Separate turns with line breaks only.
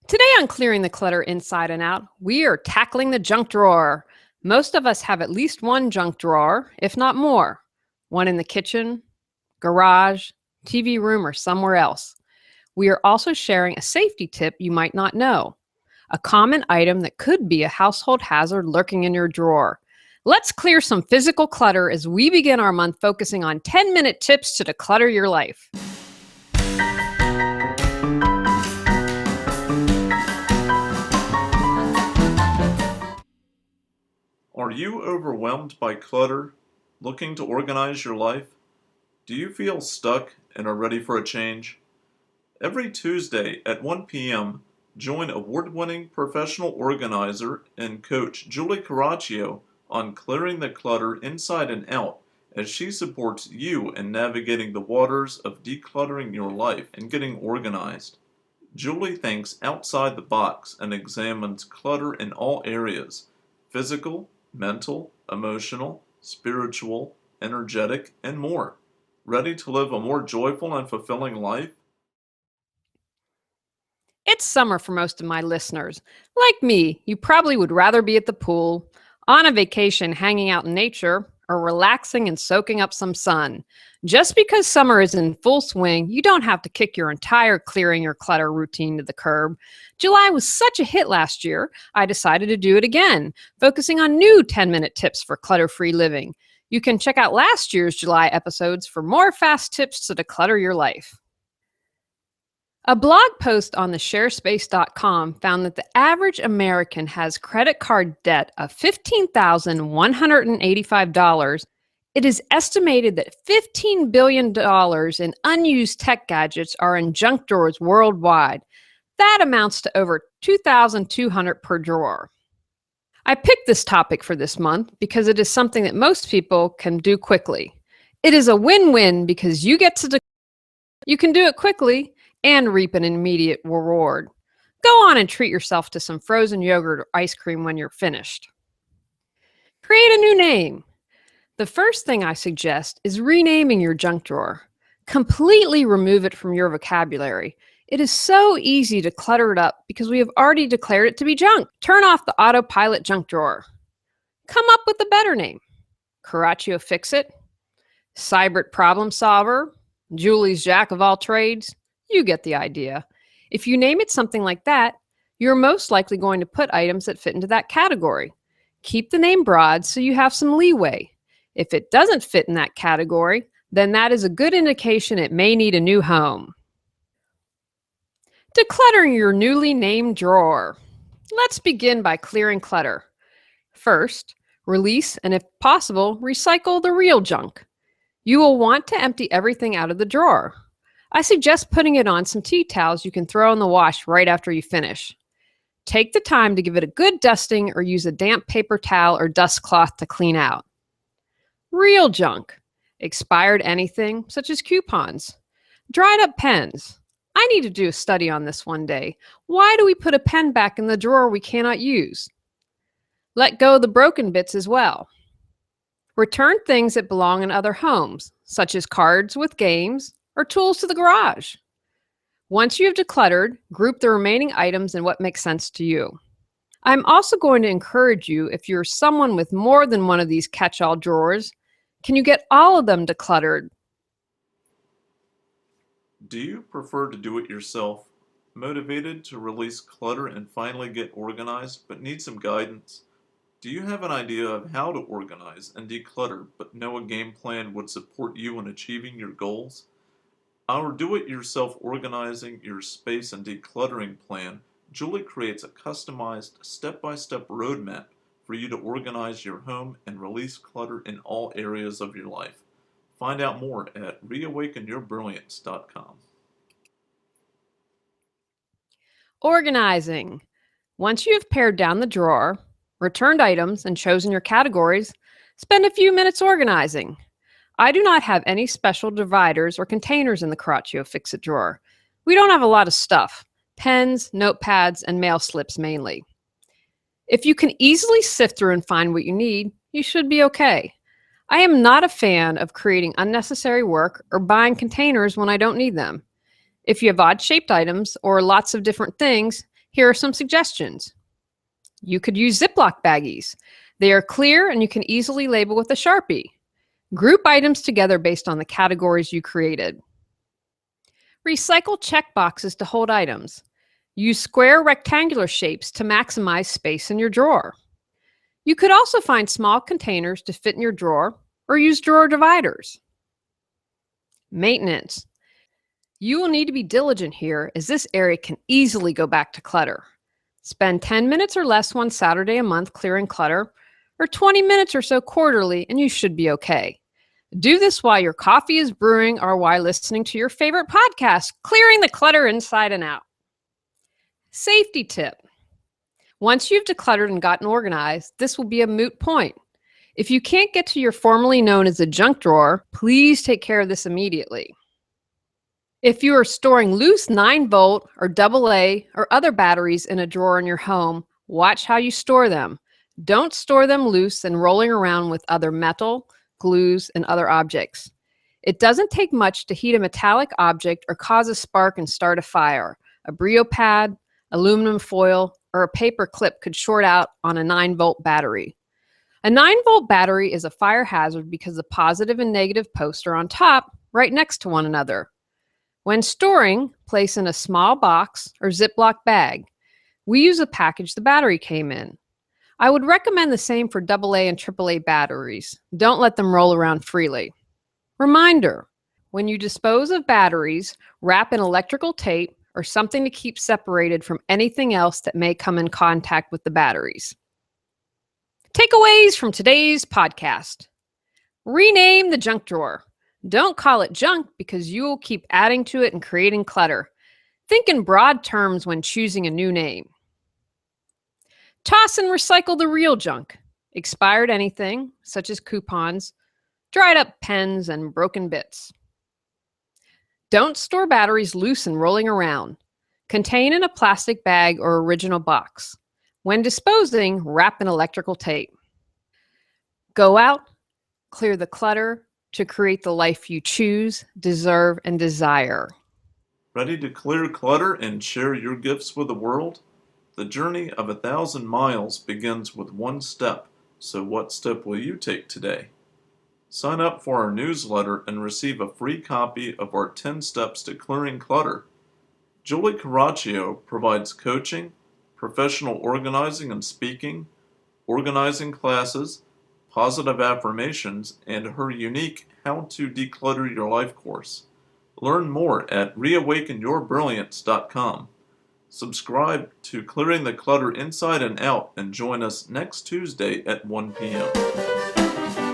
Today on Clearing the Clutter Inside and Out, we are tackling the junk drawer. Most of us have at least one junk drawer, if not more. One in the kitchen, garage, TV room, or somewhere else. We are also sharing a safety tip you might not know. A common item that could be a household hazard lurking in your drawer. Let's clear some physical clutter as we begin our month focusing on 10-minute tips to declutter your life.
Are you overwhelmed by clutter, looking to organize your life? Do you feel stuck and are ready for a change? Every Tuesday at 1 p.m., join award-winning professional organizer and coach Julie Coraccio on Clearing the Clutter Inside and Out as she supports you in navigating the waters of decluttering your life and getting organized. Julie thinks outside the box and examines clutter in all areas: physical, mental, emotional, spiritual, energetic, and more. Ready to live a more joyful and fulfilling life?
It's summer for most of my listeners. Like me, you probably would rather be at the pool, on a vacation hanging out in nature, or relaxing and soaking up some sun. Just because summer is in full swing, you don't have to kick your entire clearing or clutter routine to the curb. July was such a hit last year, I decided to do it again, focusing on new 10-minute tips for clutter-free living. You can check out last year's July episodes for more fast tips to declutter your life. A blog post on the sharespace.com found that the average American has credit card debt of $15,185. It is estimated that $15 billion in unused tech gadgets are in junk drawers worldwide. That amounts to over $2,200 per drawer. I picked this topic for this month because it is something that most people can do quickly. It is a win-win because you get to you can do it quickly and reap an immediate reward. Go on and treat yourself to some frozen yogurt or ice cream when you're finished. Create a new name. The first thing I suggest is renaming your junk drawer. Completely remove it from your vocabulary. It is so easy to clutter it up because we have already declared it to be junk. Turn off the autopilot junk drawer. Come up with a better name. Coraccio Fix-It, Cybert Problem Solver, Julie's Jack of all trades. You get the idea. If you name it something like that, you're most likely going to put items that fit into that category. Keep the name broad so you have some leeway. If it doesn't fit in that category, then that is a good indication it may need a new home. Decluttering your newly named drawer. Let's begin by clearing clutter. First, release and, if possible, recycle the real junk. You will want to empty everything out of the drawer. I suggest putting it on some tea towels you can throw in the wash right after you finish. Take the time to give it a good dusting or use a damp paper towel or dust cloth to clean out. Real junk. Expired anything, such as coupons. Dried up pens. I need to do a study on this one day. Why do we put a pen back in the drawer we cannot use? Let go of the broken bits as well. Return things that belong in other homes, such as cards with games, or tools to the garage. Once you have decluttered, group the remaining items in what makes sense to you. I'm also going to encourage you, if you're someone with more than one of these catch-all drawers, can you get all of them decluttered?
Do you prefer to do it yourself, motivated to release clutter and finally get organized, but need some guidance? Do you have an idea of how to organize and declutter, but know a game plan would support you in achieving your goals? Our do-it-yourself organizing your space and decluttering plan, Julie creates a customized step-by-step roadmap for you to organize your home and release clutter in all areas of your life. Find out more at reawakenyourbrilliance.com.
Organizing. Once you have pared down the drawer, returned items, and chosen your categories, spend a few minutes organizing. I do not have any special dividers or containers in the Coraccio Fix-It drawer. We don't have a lot of stuff. Pens, notepads, and mail slips mainly. If you can easily sift through and find what you need, you should be okay. I am not a fan of creating unnecessary work or buying containers when I don't need them. If you have odd-shaped items or lots of different things, Here are some suggestions. You could use Ziploc baggies. They are clear and you can easily label with a Sharpie. Group items together based on the categories you created. Recycle check boxes to hold items. Use square rectangular shapes to maximize space in your drawer. You could also find small containers to fit in your drawer or use drawer dividers. Maintenance. You will need to be diligent here as this area can easily go back to clutter. Spend 10 minutes or less one Saturday a month clearing clutter, or 20 minutes or so quarterly, and you should be okay. Do this while your coffee is brewing or while listening to your favorite podcast, clearing the clutter inside and out. Safety tip. Once you've decluttered and gotten organized, this will be a moot point. If you can't get to your formerly known as a junk drawer, please take care of this immediately. If you are storing loose 9-volt or AA or other batteries in a drawer in your home, watch how you store them. Don't store them loose and rolling around with other metal, glues, and other objects. It doesn't take much to heat a metallic object or cause a spark and start a fire. A Brio pad, aluminum foil, or a paper clip could short out on a 9-volt battery. A 9-volt battery is a fire hazard because the positive and negative posts are on top, right next to one another. When storing, place in a small box or Ziploc bag. We use a package the battery came in. I would recommend the same for AA and AAA batteries. Don't let them roll around freely. Reminder, when you dispose of batteries, wrap in electrical tape or something to keep separated from anything else that may come in contact with the batteries. Takeaways from today's podcast. Rename the junk drawer. Don't call it junk because you will keep adding to it and creating clutter. Think in broad terms when choosing a new name. Toss and recycle the real junk. Expired anything, such as coupons, dried up pens, and broken bits. Don't store batteries loose and rolling around. Contain in a plastic bag or original box. When disposing, wrap in electrical tape. Go out, clear the clutter to create the life you choose, deserve, and desire.
Ready to clear clutter and share your gifts with the world? The journey of 1,000 miles begins with one step, so what step will you take today? Sign up for our newsletter and receive a free copy of our 10 Steps to Clearing Clutter. Julie Coraccio provides coaching, professional organizing and speaking, organizing classes, positive affirmations, and her unique How to Declutter Your Life course. Learn more at reawakenyourbrilliance.com. Subscribe to Clearing the Clutter Inside and Out and join us next Tuesday at 1 p.m.